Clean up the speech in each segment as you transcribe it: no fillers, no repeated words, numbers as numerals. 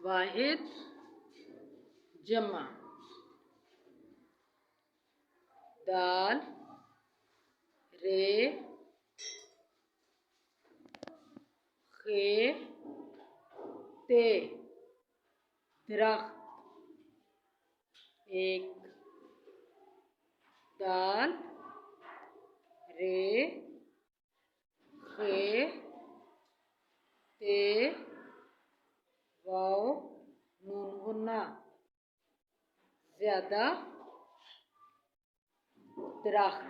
वाहिद जमा। दाल रे खे ते दरख्त। एक दाल रे खे ते वाव नून गुन्ना ज्यादा दरख्त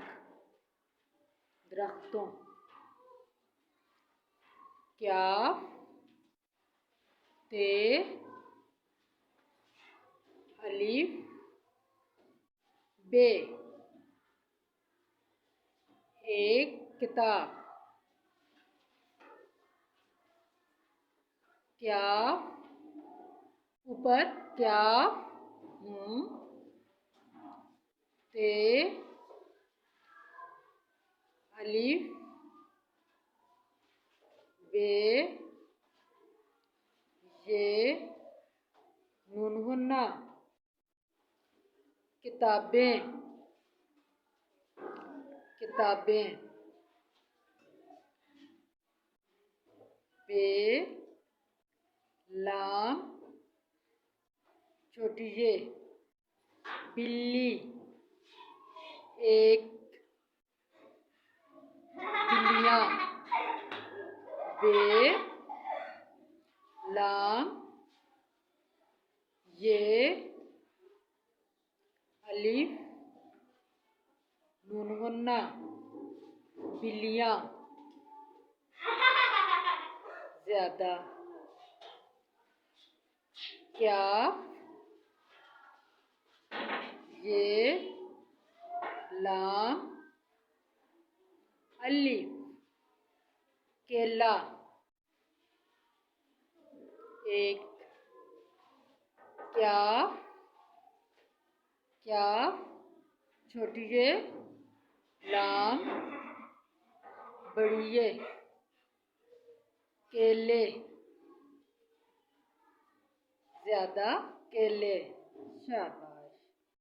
दरख्तों। क्याफ ते अलिफ बे। एक किताब। क्याफ ऊपर क्याफ ते अलिफ बे ये नून गुन्ना। किताबें किताबें। बे लाम छोटी ये बिल्ली। एक बिल्लियाँ। बे लाम ये अलिफ नून गुन्ना बिल्लियाँ ज्यादा। क्या ये लाम अलिफ केला। एक क्या क्या छोटी ये लाम बड़ी ये केले ज्यादा केले। शाबाश।